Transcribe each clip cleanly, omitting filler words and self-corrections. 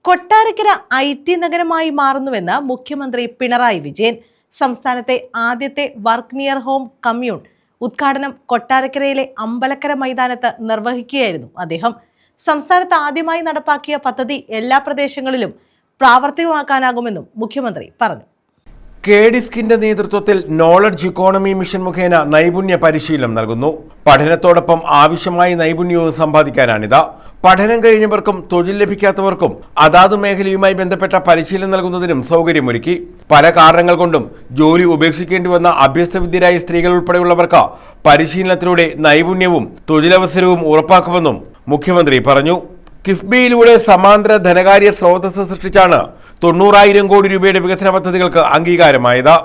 Kottarakkara IT നഗരമായി മാറുന്നുവെന്ന് മുഖ്യമന്ത്രി പിണറായി വിജയൻ. സംസ്ഥാനത്തെ ആദ്യത്തെ വർക്ക് നിയർ ഹോം കമ്മ്യൂൺ ഉദ്ഘാടനം കൊട്ടാരക്കരയിലെ അമ്പലക്കര മൈതാനത്ത് നിർവഹിക്കുകയായിരുന്നു അദ്ദേഹം. സംസ്ഥാനത്ത് ആദ്യമായി നടപ്പാക്കിയ പദ്ധതി എല്ലാ പ്രദേശങ്ങളിലും പ്രാവർത്തികമാക്കാനാകുമെന്നും മുഖ്യമന്ത്രി പറഞ്ഞു. KDSKിന്റെ നേതൃത്വത്തിൽ നോളജ് ഇക്കോണമി മിഷൻ മുഖേന നൈപുണ്യ പരിശീലനം നൽകുന്നു. പഠനത്തോടൊപ്പം ആവശ്യമായ നൈപുണ്യവും സമ്പാദിക്കാനാണിത്. പഠനം കഴിഞ്ഞവർക്കും തൊഴിൽ ലഭിക്കാത്തവർക്കും അതാത് മേഖലയുമായി ബന്ധപ്പെട്ട പരിശീലനം നൽകുന്നതിനും സൗകര്യമൊരുക്കി. പല കാരണങ്ങൾ കൊണ്ടും ജോലി ഉപേക്ഷിക്കേണ്ടി വന്ന അഭ്യസ്തവിദ്യരായ സ്ത്രീകൾ ഉൾപ്പെടെയുള്ളവർക്ക് പരിശീലനത്തിലൂടെ നൈപുണ്യവും തൊഴിലവസരവും ഉറപ്പാക്കുമെന്നും മുഖ്യമന്ത്രി പറഞ്ഞു. കിഫ്ബിയിലൂടെ സമാന്തര ധനകാര്യ സ്രോതസ് സൃഷ്ടിച്ചാണ് 90,000 കോടി രൂപയുടെ വികസന പദ്ധതികൾക്ക് അംഗീകാരമായത്.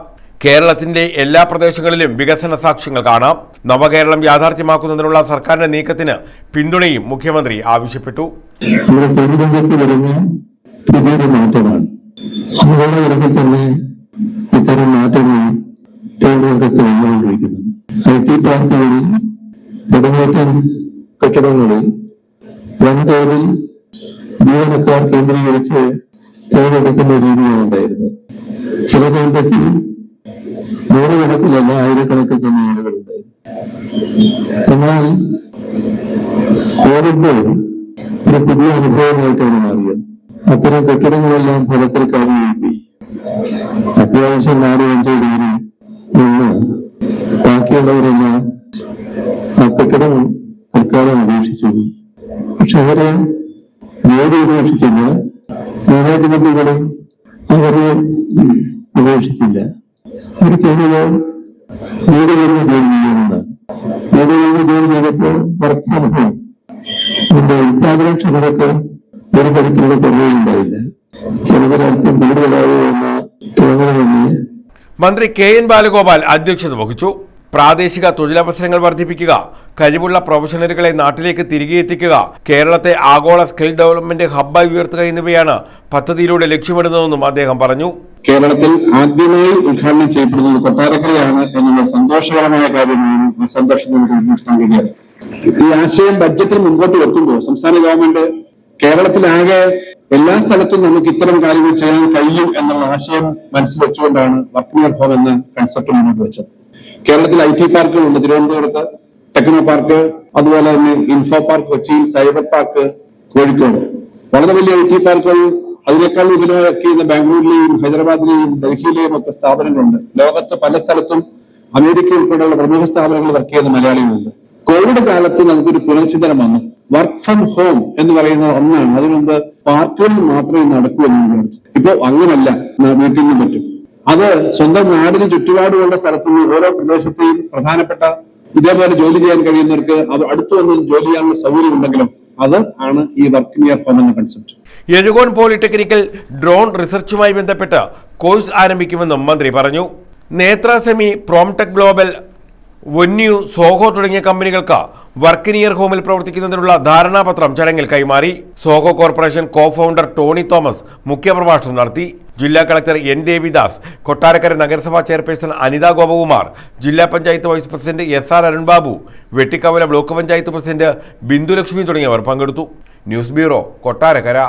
കേരളത്തിന്റെ എല്ലാ പ്രദേശങ്ങളിലും വികസന സാക്ഷ്യങ്ങൾ കാണാം. നവകേരളം യാഥാർത്ഥ്യമാക്കുന്നതിനുള്ള സർക്കാരിന്റെ നീക്കത്തിന് പിന്തുണയും മുഖ്യമന്ത്രി ആവശ്യപ്പെട്ടു. വൻതോതിൽ ജീവനക്കാർ കേന്ദ്രീകരിച്ച് തൊഴിലെടുക്കുന്ന രീതിയാണ് ഉണ്ടായിരുന്നത്. ചില ക്യാമ്പസിൽ നൂറുകണക്കിലല്ല ആയിരക്കണക്കിൽ തന്നെ ആളുകളുണ്ടായിരുന്നു. എന്നാൽ കോവിഡ് ഒരു പുതിയ അനുഭവമായിട്ടാണ് മാറിയത്. അത്തരം കെട്ടിടങ്ങളെല്ലാം ഫലത്തിൽ കാര്യം അത്യാവശ്യം 4-5 ഡിഗ്രി നിന്ന് ബാക്കിയുള്ളവരെല്ലാം ആ കെട്ടിടം സർക്കാരും ഉപേക്ഷിച്ചു പോയി. പക്ഷെ അവരെ ജോലി ഉപേക്ഷിച്ചില്ല, മാനേജ്മെന്റുകളും അവരെ ഉപേക്ഷിച്ചില്ല. അവർ ചെയ്തത് വീട് വരുന്ന ജോലി ചെയ്യുന്നതാണ്. വീട് വരുന്ന ജോലി ചെയ്തപ്പോൾ വർക്ക് ഫ്രം ഹോം അതിന്റെ ഉത്പാദനക്ഷമതക്ക് ഒരു തരത്തിലുള്ള കുറവുണ്ടായില്ല. ചിലവരൽപ്പം കൂടുതലായോ എന്ന തോന്നണമെന്ന് മന്ത്രി KN ബാലഗോപാൽ അധ്യക്ഷത വഹിച്ചു. പ്രാദേശിക തൊഴിലവസരങ്ങൾ വർദ്ധിപ്പിക്കുക, കഴിവുള്ള പ്രൊഫഷണലുകളെ നാട്ടിലേക്ക് തിരികെ എത്തിക്കുക, കേരളത്തെ ആഗോള സ്കിൽ ഡെവലപ്മെന്റ് ഹബ്ബായി ഉയർത്തുക എന്നിവയാണ് പദ്ധതിയിലൂടെ ലക്ഷ്യമിടുന്നതെന്നും അദ്ദേഹം പറഞ്ഞു. കേരളത്തിൽ ആദ്യമായി ഉദ്ഘാടനം ചെയ്യപ്പെടുന്നത് കൊട്ടാരക്കരയാണ് എന്നുള്ള സന്തോഷകരമായ കാര്യമാണ്. സന്തോഷത്തിന് ഈ ആശയം ബഡ്ജറ്റിൽ മുമ്പോട്ട് വെക്കുമ്പോൾ സംസ്ഥാന ഗവൺമെന്റ് കേരളത്തിലാകെ എല്ലാ സ്ഥലത്തും നമുക്ക് ഇത്തരം കാര്യങ്ങൾ ചെയ്യാൻ കഴിയും എന്നുള്ള ആശയം മനസ്സിൽ വെച്ചുകൊണ്ടാണ് വർക്ക് നിയർ ഹോം എന്ന കൺസെപ്റ്റ് മുന്നോട്ട് വെച്ചത്. കേരളത്തിൽ IT പാർക്കുകളുണ്ട്. തിരുവനന്തപുരത്ത് ടെക്നോ പാർക്ക്, അതുപോലെ തന്നെ ഇൻഫോ പാർക്ക് കൊച്ചിയിൽ, സൈബർ പാർക്ക് കോഴിക്കോട്. വളരെ വലിയ IT പാർക്കുകൾ അതിനേക്കാൾ വിപുലമാക്കി ഇന്ന് ബാംഗ്ലൂരിലെയും ഹൈദരാബാദിലെയും ഡൽഹിയിലെയും ഒക്കെ സ്ഥാപനങ്ങളുണ്ട്. ലോകത്ത് പല സ്ഥലത്തും അമേരിക്ക ഉൾപ്പെടെയുള്ള പ്രമുഖ സ്ഥാപനങ്ങൾ വർക്ക് ചെയ്യുന്ന മലയാളികളുണ്ട്. കോവിഡ് കാലത്ത് നമുക്കൊരു പുനർചിന്തനം വന്നു. വർക്ക് ഫ്രം ഹോം എന്ന് പറയുന്നത് ഒന്നാണ്. അതിനു മുമ്പ് പാർക്കുകളിൽ മാത്രമേ നടക്കൂ എന്ന് വിചാരിച്ചു. ഇപ്പൊ അങ്ങനല്ല, വീട്ടിൽ നിന്നും പറ്റും. അത് സ്വന്തം നാടിന് ചുറ്റുപാടുള്ള സ്ഥലത്തുനിന്ന് ഓരോ പ്രദേശത്തെയും പ്രധാനപ്പെട്ട ഇതേപോലെ ജോലി ചെയ്യാൻ കഴിയുന്നവർക്ക് അത് അടുത്തു വന്ന് ജോലി ചെയ്യാനുള്ള സൗകര്യം ഉണ്ടെങ്കിലും അത് ആണ് ഈ വർക്ക് നിയർ ഹോം എന്ന കൺസെപ്റ്റ്. എഴുകോൺ പോളിടെക്നിക്കൽ ഡ്രോൺ റിസർച്ചുമായി ബന്ധപ്പെട്ട് കോഴ്സ് ആരംഭിക്കുമെന്നും മന്ത്രി പറഞ്ഞു. നേത്ര semi, Promtech global, venue, Zoho തുടങ്ങിയ കമ്പനികൾക്ക് വർക്ക് നിയർ ഹോമിൽ പ്രവർത്തിക്കുന്നതിനുള്ള ധാരണാപത്രം ചടങ്ങിൽ കൈമാറി. സോഹോ കോർപ്പറേഷൻ കോ-ഫൗണ്ടർ ടോണി തോമസ് മുഖ്യപ്രഭാഷണം നടത്തി. ജില്ലാ കളക്ടർ N ദേവിദാസ്, കൊട്ടാരക്കര നഗരസഭാ ചെയർപേഴ്സൺ അനിത ഗോപകുമാർ, ജില്ലാ panchayat vice president SR Arunbabu, Vettikkavala block panchayat president Bindulakshmi തുടങ്ങിയവർ പങ്കെടുത്തു. News bureau, Kottarakkara.